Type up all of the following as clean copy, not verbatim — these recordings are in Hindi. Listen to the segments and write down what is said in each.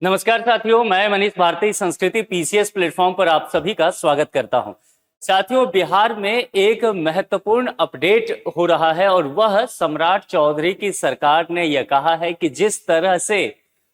नमस्कार साथियों, मैं मनीष भारती संस्कृति पीसीएस प्लेटफॉर्म पर आप सभी का स्वागत करता हूं। साथियों, बिहार में एक महत्वपूर्ण अपडेट हो रहा है और वह सम्राट चौधरी की सरकार ने यह कहा है कि जिस तरह से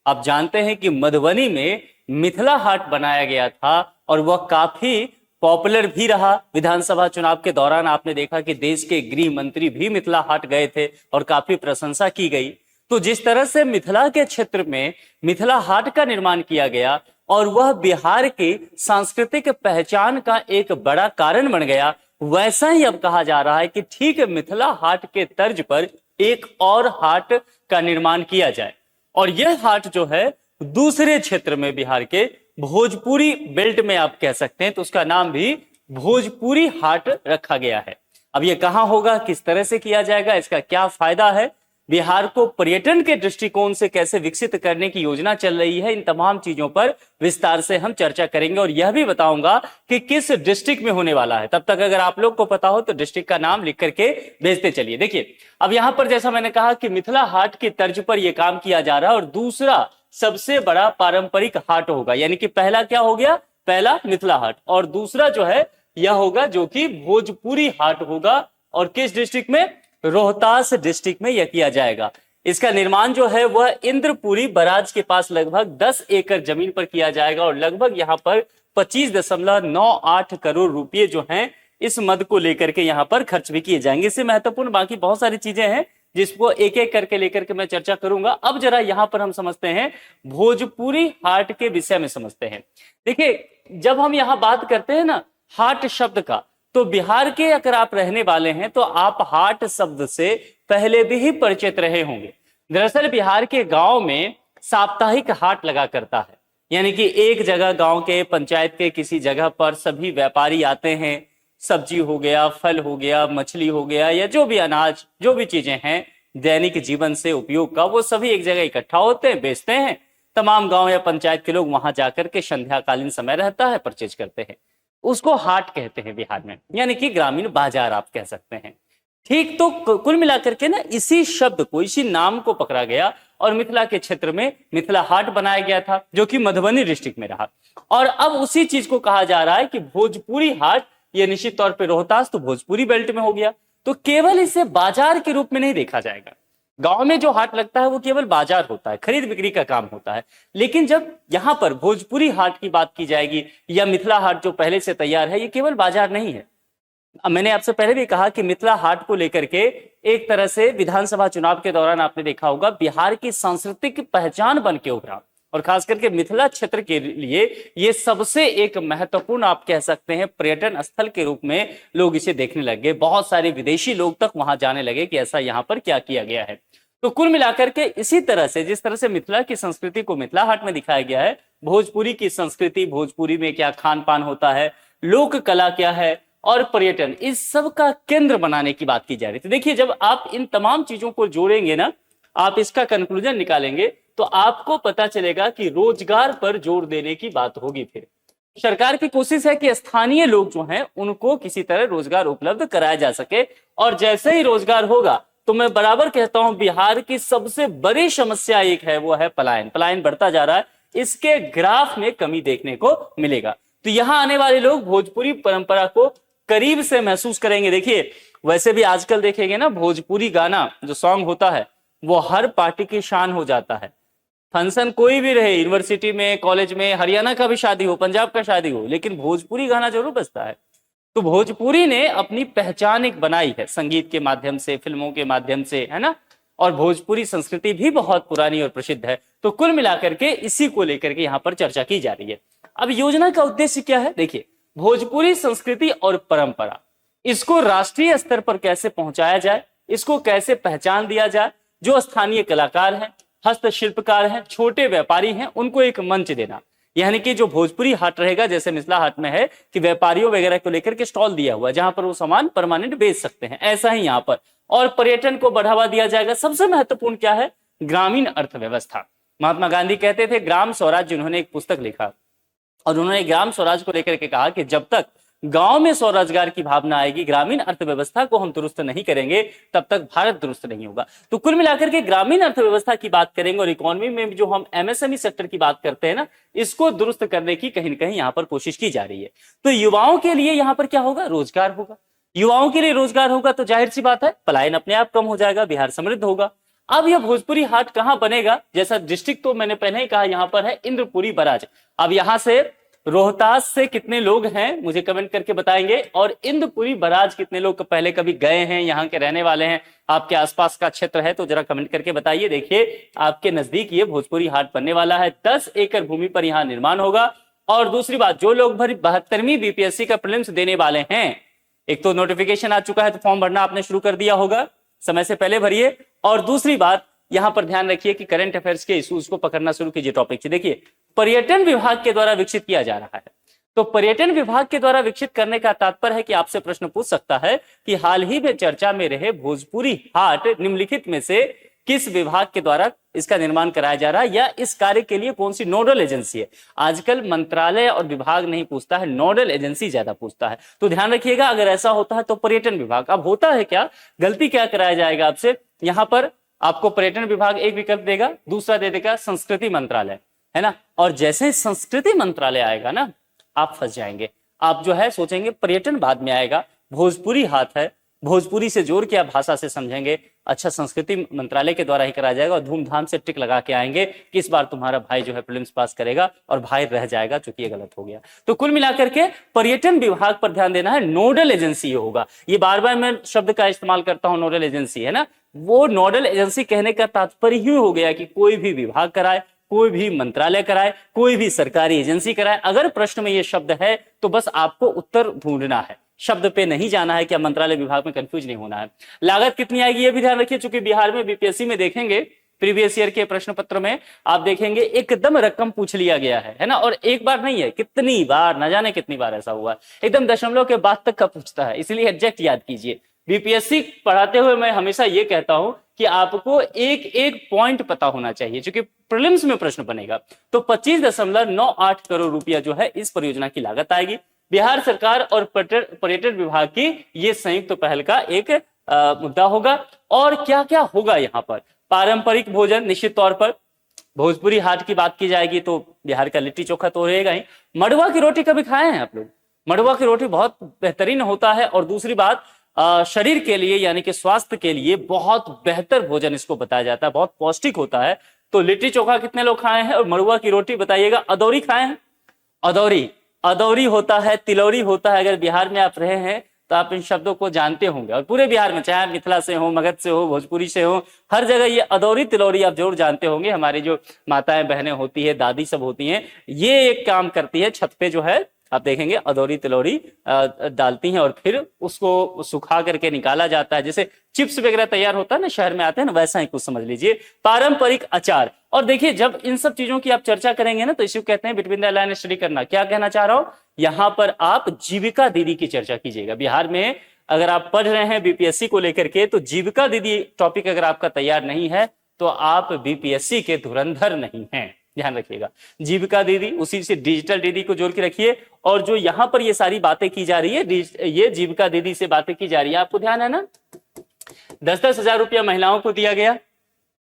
आप जानते हैं कि मधुबनी में मिथिला हाट बनाया गया था और वह काफी पॉपुलर भी रहा। विधानसभा चुनाव के दौरान आपने देखा कि देश के गृह मंत्री भी मिथिला हाट गए थे और काफी प्रशंसा की गई। तो जिस तरह से मिथिला के क्षेत्र में मिथिला हाट का निर्माण किया गया और वह बिहार की सांस्कृतिक पहचान का एक बड़ा कारण बन गया, वैसा ही अब कहा जा रहा है कि ठीक मिथिला हाट के तर्ज पर एक और हाट का निर्माण किया जाए। और यह हाट जो है दूसरे क्षेत्र में बिहार के भोजपुरी बेल्ट में आप कह सकते हैं, तो उसका नाम भी भोजपुरी हाट रखा गया है। अब यह कहां होगा, किस तरह से किया जाएगा, इसका क्या फायदा है, बिहार को पर्यटन के दृष्टिकोण से कैसे विकसित करने की योजना चल रही है, इन तमाम चीजों पर विस्तार से हम चर्चा करेंगे और यह भी बताऊंगा कि किस डिस्ट्रिक्ट में होने वाला है। तब तक अगर आप लोग को पता हो तो डिस्ट्रिक्ट का नाम लिख करके भेजते चलिए। देखिए, अब यहां पर जैसा मैंने कहा कि मिथिला हाट की तर्ज पर यह काम किया जा रहा है और दूसरा सबसे बड़ा पारंपरिक हाट होगा। यानी कि पहला क्या हो गया, पहला मिथिला हाट और दूसरा जो है यह होगा जो कि भोजपुरी हाट होगा। और किस डिस्ट्रिक्ट में, रोहतास डिस्ट्रिक्ट में यह किया जाएगा। इसका निर्माण जो है वह इंद्रपुरी बराज के पास लगभग 10 एकड़ जमीन पर किया जाएगा और लगभग यहां पर 25.98 करोड़ रुपए जो हैं इस मद को लेकर के यहां पर खर्च भी किए जाएंगे। इससे महत्वपूर्ण बाकी बहुत सारी चीजें हैं जिसको एक एक करके लेकर के मैं चर्चा करूंगा। अब जरा यहां पर हम समझते हैं, भोजपुरी हाट के विषय में समझते हैं। देखिए, जब हम यहां बात करते हैं ना हाट शब्द का, तो बिहार के अगर आप रहने वाले हैं तो आप हाट शब्द से पहले भी ही परिचित रहे होंगे। दरअसल बिहार के गांव में साप्ताहिक हाट लगा करता है। यानी कि एक जगह गांव के पंचायत के किसी जगह पर सभी व्यापारी आते हैं, सब्जी हो गया, फल हो गया, मछली हो गया या जो भी अनाज, जो भी चीजें हैं दैनिक जीवन से उपयोग का, वो सभी एक जगह इकट्ठा होते हैं, बेचते हैं। तमाम गांव या पंचायत के लोग वहां जाकर के संध्याकालीन समय रहता है, परचेज करते हैं। उसको हाट कहते हैं बिहार में, यानी कि ग्रामीण बाजार आप कह सकते हैं। ठीक, तो कुल मिलाकर के ना इसी शब्द को, इसी नाम को पकड़ा गया और मिथिला के क्षेत्र में मिथिला हाट बनाया गया था जो कि मधुबनी डिस्ट्रिक्ट में रहा। और अब उसी चीज को कहा जा रहा है कि भोजपुरी हाट, ये निश्चित तौर पर रोहतास तो भोजपुरी बेल्ट में हो गया। तो केवल इसे बाजार के रूप में नहीं देखा जाएगा। गांव में जो हाट लगता है वो केवल बाजार होता है, खरीद बिक्री का काम होता है। लेकिन जब यहां पर भोजपुरी हाट की बात की जाएगी या मिथिला हाट जो पहले से तैयार है, ये केवल बाजार नहीं है। अब मैंने आपसे पहले भी कहा कि मिथिला हाट को लेकर के एक तरह से विधानसभा चुनाव के दौरान आपने देखा होगा बिहार की सांस्कृतिक पहचान बन के उभरा और खास करके मिथिला क्षेत्र के लिए ये सबसे एक महत्वपूर्ण आप कह सकते हैं पर्यटन स्थल के रूप में लोग इसे देखने लगे। बहुत सारे विदेशी लोग तक वहां जाने लगे कि ऐसा यहाँ पर क्या किया गया है। तो कुल मिलाकर के इसी तरह से जिस तरह से मिथिला की संस्कृति को मिथिला हाट में दिखाया गया है, भोजपुरी की संस्कृति, भोजपुरी में क्या खान पान होता है, लोक कला क्या है और पर्यटन, इस सब का केंद्र बनाने की बात की जा रही थी। देखिए, जब आप इन तमाम चीजों को जोड़ेंगे ना, आप इसका कंक्लूजन निकालेंगे तो आपको पता चलेगा कि रोजगार पर जोर देने की बात होगी। फिर सरकार की कोशिश है कि स्थानीय लोग जो हैं उनको किसी तरह रोजगार उपलब्ध कराया जा सके। और जैसे ही रोजगार होगा तो मैं बराबर कहता हूं बिहार की सबसे बड़ी समस्या एक है, वो है पलायन। पलायन बढ़ता जा रहा है, इसके ग्राफ में कमी देखने को मिलेगा। तो यहां आने वाले लोग भोजपुरी परंपरा को करीब से महसूस करेंगे। देखिए, वैसे भी आजकल देखेंगे ना, भोजपुरी गाना जो सॉन्ग होता है वो हर पार्टी की शान हो जाता है। फंक्शन कोई भी रहे, यूनिवर्सिटी में, कॉलेज में, हरियाणा का भी शादी हो, पंजाब का शादी हो, लेकिन भोजपुरी गाना जरूर बजता है। तो भोजपुरी ने अपनी पहचान एक बनाई है संगीत के माध्यम से, फिल्मों के माध्यम से, है ना। और भोजपुरी संस्कृति भी बहुत पुरानी और प्रसिद्ध है। तो कुल मिलाकर के इसी को लेकर के यहाँ पर चर्चा की जा रही है। अब योजना का उद्देश्य क्या है? देखिए, भोजपुरी संस्कृति और परंपरा, इसको राष्ट्रीय स्तर पर कैसे पहुंचाया जाए, इसको कैसे पहचान दिया जाए। जो स्थानीय कलाकार हैं, हस्तशिल्पकार हैं, छोटे व्यापारी हैं, उनको एक मंच देना। यानी कि जो भोजपुरी हाट रहेगा, जैसे मिथिला हाट में है कि व्यापारियों वगैरह को लेकर के स्टॉल दिया हुआ है जहां पर वो सामान परमानेंट बेच सकते हैं, ऐसा ही यहाँ पर। और पर्यटन को बढ़ावा दिया जाएगा। सबसे महत्वपूर्ण क्या है? ग्रामीण अर्थव्यवस्था। महात्मा गांधी कहते थे ग्राम स्वराज, उन्होंने एक पुस्तक लिखा और उन्होंने ग्राम स्वराज को लेकर के कहा कि जब तक गांव में स्वरोजगार की भावना आएगी, ग्रामीण अर्थव्यवस्था को हम दुरुस्त नहीं करेंगे, तब तक भारत दुरुस्त नहीं होगा। तो कुल मिलाकर के ग्रामीण अर्थव्यवस्था की बात करेंगे और इकोनॉमी में जो हम एमएसएमई सेक्टर की बात करते हैं ना, इसको दुरुस्त करने की कहीं ना कहीं यहां पर कोशिश की जा रही है। तो युवाओं के लिए यहां पर क्या होगा, रोजगार होगा। युवाओं के लिए रोजगार होगा तो जाहिर सी बात है पलायन अपने आप कम हो जाएगा, बिहार समृद्ध होगा। अब यह भोजपुरी हाट कहां बनेगा, जैसा डिस्ट्रिक्ट तो मैंने पहले ही कहा यहां पर है इंद्रपुरी बराज। अब यहां से रोहतास से कितने लोग हैं मुझे कमेंट करके बताएंगे, और इंद्रपुरी बराज कितने लोग पहले कभी गए हैं, यहाँ के रहने वाले हैं, आपके आसपास का क्षेत्र है तो जरा कमेंट करके बताइए। देखिए आपके नजदीक ये भोजपुरी हाट बनने वाला है, 10 एकड़ भूमि पर यहाँ निर्माण होगा। और दूसरी बात, जो लोग भरी 72वीं बीपीएससी का प्रीलिम्स देने वाले हैं, एक तो नोटिफिकेशन आ चुका है तो फॉर्म भरना आपने शुरू कर दिया होगा, समय से पहले भरिए। और दूसरी बात यहां पर ध्यान रखिए कि करंट अफेयर्स के इश्यूज को पकड़ना शुरू कीजिए टॉपिक से। देखिए पर्यटन विभाग के द्वारा विकसित किया जा रहा है, तो पर्यटन विभाग के द्वारा विकसित करने का तात्पर्य है कि आपसे प्रश्न पूछ सकता है कि हाल ही में चर्चा में रहे भोजपुरी हाट निम्नलिखित में से किस विभाग के द्वारा इसका निर्माण कराया जा रहा है, या इस कार्य के लिए कौन सी नोडल एजेंसी है। आजकल मंत्रालय और विभाग नहीं पूछता है, नोडल एजेंसी ज्यादा पूछता है, तो ध्यान रखिएगा अगर ऐसा होता है तो पर्यटन विभाग। अब होता है क्या, गलती क्या कराया जाएगा आपसे, यहां पर आपको पर्यटन विभाग एक विकल्प देगा, दूसरा दे देगा संस्कृति मंत्रालय, है ना। और जैसे संस्कृति मंत्रालय आएगा ना, आप फंस जाएंगे। आप जो है सोचेंगे पर्यटन बाद में आएगा, भोजपुरी हाट है, भोजपुरी से जोड़ के आप भाषा से समझेंगे, अच्छा संस्कृति मंत्रालय के द्वारा ही कराया जाएगा, और धूमधाम से टिक लगा के आएंगे कि इस बार तुम्हारा भाई जो है प्रीलिम्स पास करेगा, और भाई रह जाएगा, चूंकि ये गलत हो गया। तो कुल मिलाकर के पर्यटन विभाग पर ध्यान देना है, नोडल एजेंसी होगा। ये बार बार मैं शब्द का इस्तेमाल करता हूं, नोडल एजेंसी, है ना। वो नोडल एजेंसी कहने का तात्पर्य ही हो गया कि कोई भी विभाग कराए, कोई भी मंत्रालय कराए, कोई भी सरकारी एजेंसी कराए, अगर प्रश्न में ये शब्द है तो बस आपको उत्तर ढूंढना है, शब्द पे नहीं जाना है कि मंत्रालय विभाग में कंफ्यूज नहीं होना है। लागत कितनी आएगी ये भी ध्यान रखिए, चूंकि बिहार में बीपीएससी में देखेंगे प्रीवियस ईयर के प्रश्न पत्र में आप देखेंगे एकदम रकम पूछ लिया गया है ना। और एक बार नहीं है, कितनी बार, न जाने कितनी बार ऐसा हुआ है, एकदम दशमलव के बाद तक का पूछता है, इसलिए एग्जैक्ट याद कीजिए। बीपीएससी पढ़ाते हुए मैं हमेशा ये कहता हूं कि आपको एक एक पॉइंट पता होना चाहिए, क्योंकि प्रीलिम्स में प्रश्न बनेगा। तो 25.98 करोड़ रुपया जो है इस परियोजना की लागत आएगी। बिहार सरकार और पर्यटन विभाग की ये संयुक्त पहल का एक मुद्दा होगा। और क्या क्या होगा यहाँ पर, पारंपरिक भोजन, निश्चित तौर पर भोजपुरी हाट की बात की जाएगी तो बिहार का लिट्टी चोखा तो रहेगा ही। मड़ुआ की रोटी कभी खाए हैं आप लोग? मड़ुआ की रोटी बहुत बेहतरीन होता है, और दूसरी बात शरीर के लिए यानी कि स्वास्थ्य के लिए बहुत बेहतर भोजन इसको बताया जाता है, बहुत पौष्टिक होता है। तो लिट्टी चोखा कितने लोग खाए हैं, और मड़ुआ की रोटी बताइएगा। अदौरी खाए हैं? अदौरी होता है, तिलौरी होता है। अगर बिहार में आप रहे हैं तो आप इन शब्दों को जानते होंगे, और पूरे बिहार में, चाहे मिथिला से हो, मगध से हो, भोजपुरी से हो, हर जगह ये अदौरी तिलौरी आप जरूर जानते होंगे। हमारी जो माताएं बहनें होती है, दादी सब होती हैं, ये एक काम करती है, छत पे जो है आप देखेंगे अदौरी तिलौरी डालती हैं, और फिर उसको सुखा करके निकाला जाता है, जैसे चिप्स वगैरह तैयार होता है ना, शहर में आते हैं ना, वैसा ही कुछ समझ लीजिए। पारंपरिक अचार। और देखिए जब इन सब चीजों की आप चर्चा करेंगे ना, तो इसे कहते हैं बिटवीन द लाइन स्टडी करना। क्या कहना चाह रहा हूं, यहां पर आप जीविका दीदी की चर्चा कीजिएगा। बिहार में अगर आप पढ़ रहे हैं बीपीएससी को लेकर के, तो जीविका दीदी टॉपिक अगर आपका तैयार नहीं है तो आप बीपीएससी के धुरंधर नहीं हैं, ध्यान रखिएगा। जीविका दीदी, उसी से डिजिटल दीदी को जोड़ के रखिए। और जो यहां पर ये सारी बातें की जा रही है, ये जीविका दीदी से बातें की जा रही है, आपको ध्यान है ना। 10-10 हजार रुपया महिलाओं को दिया गया,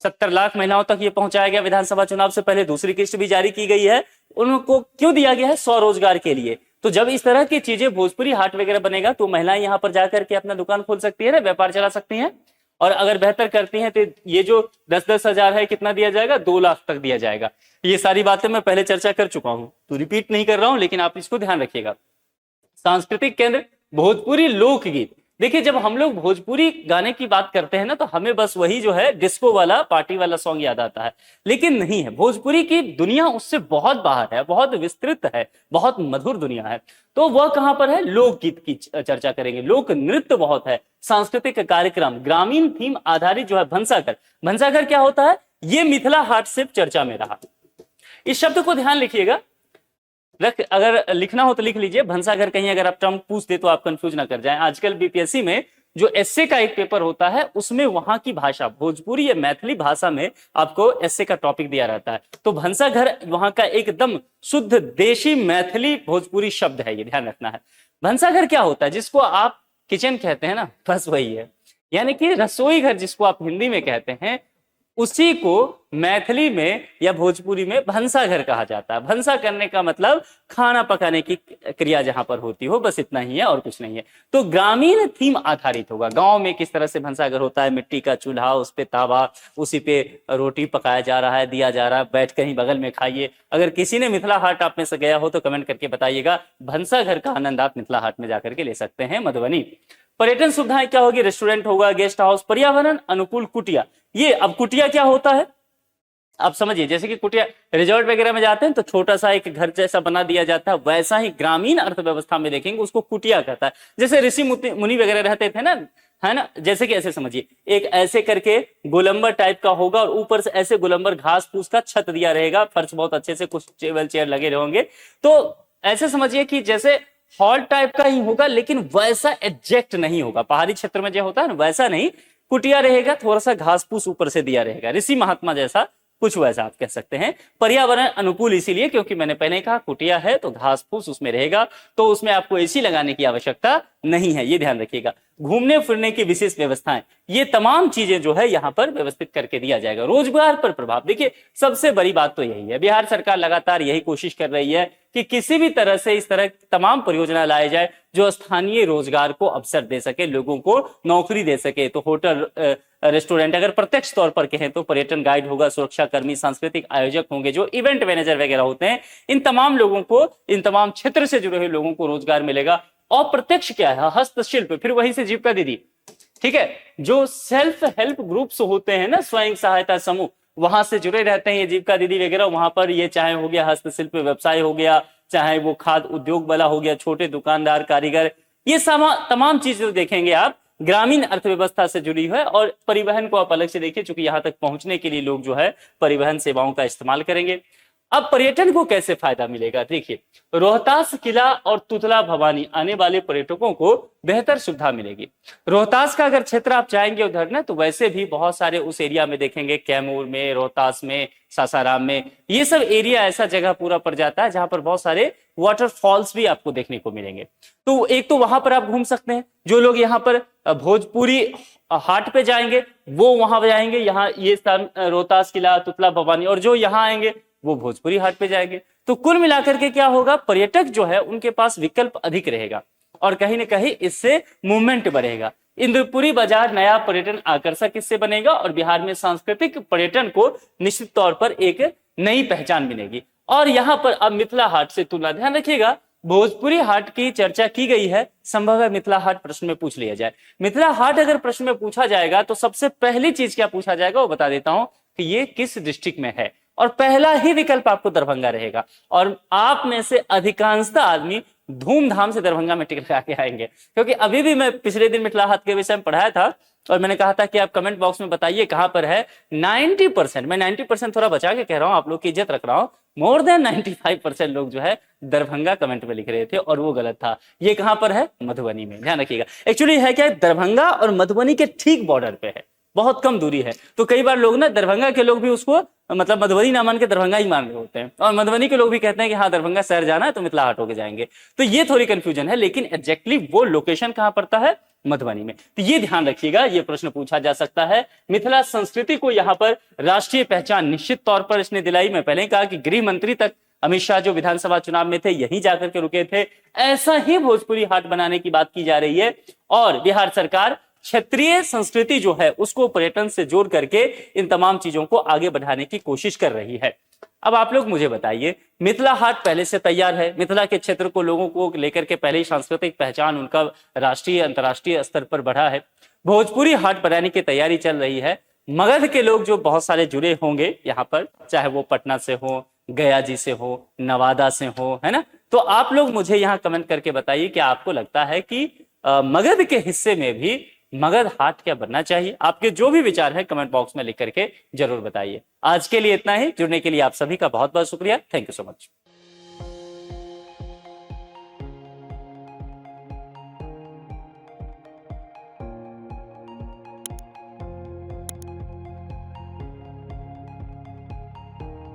70 लाख महिलाओं तक ये पहुंचाया गया। विधानसभा चुनाव से पहले दूसरी किस्त भी जारी की गई है। उनको क्यों दिया गया है? स्वरोजगार के लिए। तो जब इस तरह की चीजें, भोजपुरी हाट वगैरह बनेगा तो महिलाएं यहां पर जाकर के अपना दुकान खोल सकती है ना, व्यापार चला सकती हैं। और अगर बेहतर करती हैं तो ये जो 10-10 हजार है, कितना दिया जाएगा? 2 लाख तक दिया जाएगा। ये सारी बातें मैं पहले चर्चा कर चुका हूं, तो रिपीट नहीं कर रहा हूं, लेकिन आप इसको ध्यान रखिएगा। सांस्कृतिक केंद्र, भोजपुरी लोकगीत। देखिए जब हम लोग भोजपुरी गाने की बात करते हैं ना, तो हमें बस वही जो है डिस्को वाला, पार्टी वाला सॉन्ग याद आता है, लेकिन नहीं है। भोजपुरी की दुनिया उससे बहुत बाहर है, बहुत विस्तृत है, बहुत मधुर दुनिया है। तो वह कहां पर है? लोकगीत की चर्चा करेंगे। लोक नृत्य बहुत है, सांस्कृतिक कार्यक्रम, ग्रामीण थीम आधारित जो है भंसाघर। भंसाघर क्या होता है? ये मिथिला हाट से चर्चा में रहा। इस शब्द को ध्यान लिखिएगा, अगर लिखना हो तो लिख लीजिए। भंसाघर कहीं अगर आप टर्म पूछ दे तो आप कंफ्यूज ना कर जाएं। आजकल बीपीएससी में जो एस्से का एक पेपर होता है उसमें वहां की भाषा भोजपुरी या मैथिली भाषा में आपको एस्से का टॉपिक दिया रहता है। तो भंसाघर वहां का एकदम शुद्ध देशी मैथिली भोजपुरी शब्द है, ये ध्यान रखना है। भंसाघर क्या होता है, जिसको आप किचन कहते हैं ना, बस वही है। यानी कि रसोई घर जिसको आप हिंदी में कहते हैं, उसी को मैथिली में या भोजपुरी में भंसा घर कहा जाता है। भंसा करने का मतलब खाना पकाने की क्रिया जहां पर होती हो, बस इतना ही है और कुछ नहीं है। तो ग्रामीण थीम आधारित होगा। गांव में किस तरह से भंसा घर होता है, मिट्टी का चूल्हा, उस पे तावा, उसी पे रोटी पकाया जा रहा है, दिया जा रहा है, बैठ कहीं बगल में खाइए। अगर किसी ने मिथिला हाट आप में से गया हो तो कमेंट करके बताइएगा। भंसा घर का आनंद आप मिथिला हाट में जाकर के ले सकते हैं मधुबनी। पर्यटन सुविधाएं क्या होगी, रेस्टोरेंट होगा, गेस्ट हाउस, पर्यावरण अनुकूल कुटिया। ये अब कुटिया क्या होता है आप समझिए, जैसे कि कुटिया रिजॉर्ट वगैरह में जाते हैं तो छोटा सा एक घर जैसा बना दिया जाता है, वैसा ही ग्रामीण अर्थव्यवस्था में देखेंगे उसको कुटिया कहता है। जैसे ऋषि मुनि वगैरह रहते थे ना, है ना, जैसे कि ऐसे समझिए, एक ऐसे करके गोलंबर टाइप का होगा और ऊपर से ऐसे गोलंबर घास फूस का छत दिया रहेगा, फर्श बहुत अच्छे से, कुछ टेबल चेयर लगे रहेंगे। तो ऐसे समझिए कि जैसे हॉल टाइप का ही होगा, लेकिन वैसा एग्जैक्ट नहीं होगा। पहाड़ी क्षेत्र में जो होता है ना वैसा नहीं, कुटिया रहेगा, थोड़ा सा घास फूस ऊपर से दिया रहेगा, ऋषि महात्मा जैसा कुछ वैसा आप कह सकते हैं। पर्यावरण अनुकूल इसीलिए क्योंकि मैंने पहले कहा कुटिया है तो घास फूस उसमें रहेगा, तो उसमें आपको एसी लगाने की आवश्यकता नहीं है, ये ध्यान रखिएगा। घूमने फिरने की विशेष व्यवस्थाएं, ये तमाम चीजें जो है यहाँ पर व्यवस्थित करके दिया जाएगा। रोजगार पर प्रभाव, देखिए सबसे बड़ी बात तो यही है, बिहार सरकार लगातार यही कोशिश कर रही है कि किसी भी तरह से इस तरह तमाम परियोजना लाए जाए जो स्थानीय रोजगार को अवसर दे सके, लोगों को नौकरी दे सके। तो होटल, रेस्टोरेंट, अगर प्रत्यक्ष तौर पर कहें तो पर्यटन गाइड होगा, सुरक्षा कर्मी, सांस्कृतिक आयोजक होंगे, जो इवेंट मैनेजर वगैरह होते हैं, इन तमाम लोगों को, इन तमाम क्षेत्र से जुड़े हुए लोगों को रोजगार मिलेगा। अप्रत्यक्ष क्या है, हस्तशिल्प, फिर वहीं से जीविका दीदी, ठीक है, जो सेल्फ हेल्प ग्रुप्स होते हैं ना, स्वयं सहायता समूह, वहां से जुड़े रहते हैं ये जीविका दीदी वगैरह। वहां पर ये चाहे हो गया हस्तशिल्प व्यवसाय हो गया, चाहे वो खाद उद्योग वाला हो गया, छोटे दुकानदार, कारीगर, ये तमाम चीजें देखेंगे आप ग्रामीण अर्थव्यवस्था से जुड़ी है। और परिवहन को आप अलग से देखिए, चूंकि यहां तक पहुंचने के लिए लोग जो है परिवहन सेवाओं का इस्तेमाल करेंगे। अब पर्यटन को कैसे फायदा मिलेगा, देखिए रोहतास किला और तुतला भवानी आने वाले पर्यटकों को बेहतर सुविधा मिलेगी। रोहतास का अगर क्षेत्र आप जाएंगे उधर ना, तो वैसे भी बहुत सारे उस एरिया में देखेंगे, कैमूर में, रोहतास में, सासाराम में, ये सब एरिया ऐसा जगह पूरा पड़ जाता है जहां पर बहुत सारे वाटरफॉल्स भी आपको देखने को मिलेंगे। तो एक तो वहां पर आप घूम सकते हैं, जो लोग यहाँ पर भोजपुरी हाट पे जाएंगे वो वहां जाएंगे, यहाँ ये स्थान रोहतास किला, तुतला भवानी, और जो यहाँ आएंगे वो भोजपुरी हाट पे जाएंगे। तो कुल मिलाकर के क्या होगा, पर्यटक जो है उनके पास विकल्प अधिक रहेगा और कहीं ना कहीं इससे मूवमेंट बढ़ेगा। इंद्रपुरी बाजार नया पर्यटन आकर्षक इससे बनेगा और बिहार में सांस्कृतिक पर्यटन को निश्चित तौर पर एक नई पहचान मिलेगी। और यहाँ पर अब मिथिला हाट से तुलना, ध्यान रखिएगा, भोजपुरी हाट की चर्चा की गई है, संभव है मिथिला हाट प्रश्न में पूछ लिया जाए। मिथिला हाट अगर प्रश्न में पूछा जाएगा तो सबसे पहली चीज क्या पूछा जाएगा वो बता देता हूं कि ये किस डिस्ट्रिक्ट में है, और पहला ही विकल्प आपको दरभंगा रहेगा। और आप में से अधिकांशतः आदमी धूमधाम से दरभंगा में टिकट लगा के आएंगे, क्योंकि अभी भी मैं पिछले दिन मिथिला हाट के विषय में पढ़ाया था और मैंने कहा था कि आप कमेंट बॉक्स में बताइए कहां पर है। 90%, मैं 90% थोड़ा बचा के कह रहा हूं, आप लोग की इज्जत रख रहा हूं, मोर देन 95% लोग जो है दरभंगा कमेंट में लिख रहे थे और वो गलत था। ये कहां पर है, मधुबनी में, ध्यान रखिएगा। एक्चुअली है क्या, दरभंगा और मधुबनी के ठीक बॉर्डर पे है, बहुत कम दूरी है। तो कई बार लोग ना, दरभंगा के लोग भी उसको मतलब मधुबनी ना मान के दरभंगा ही मान रहे होते हैं, और मधुबनी के लोग भी कहते हैं कि हाँ दरभंगा शहर जाना है तो मिथिला हाट होके जाएंगे। तो ये थोड़ी कंफ्यूजन है, लेकिन एग्जैक्टली वो लोकेशन कहां पड़ता है, मधुबनी में। तो ये ध्यान रखिएगा, ये प्रश्न पूछा जा सकता है। मिथिला संस्कृति को यहाँ पर राष्ट्रीय पहचान निश्चित तौर पर इसने दिलाई। मैं पहले ही कहा कि गृह मंत्री तक अमित शाह जो विधानसभा चुनाव में थे यहीं जाकर के रुके थे। ऐसा ही भोजपुरी हाट बनाने की बात की जा रही है और बिहार सरकार क्षेत्रीय संस्कृति जो है उसको पर्यटन से जोड़ करके इन तमाम चीजों को आगे बढ़ाने की कोशिश कर रही है। अब आप लोग मुझे बताइए, मिथिला हाट पहले से तैयार है, मिथिला के क्षेत्र को, लोगों को लेकर के पहले ही सांस्कृतिक पहचान उनका राष्ट्रीय अंतर्राष्ट्रीय स्तर पर बढ़ा है, भोजपुरी हाट बनाने की तैयारी चल रही है। मगध के लोग जो बहुत सारे जुड़े होंगे यहाँ पर, चाहे वो पटना से हो, गया जी से हो, नवादा से हो, है ना। तो आप लोग मुझे यहाँ कमेंट करके बताइए कि आपको लगता है कि मगध के हिस्से में भी मगध हाट क्या बनना चाहिए। आपके जो भी विचार है कमेंट बॉक्स में लिख करके जरूर बताइए। आज के लिए इतना ही। जुड़ने के लिए आप सभी का बहुत बहुत शुक्रिया। Thank you so much.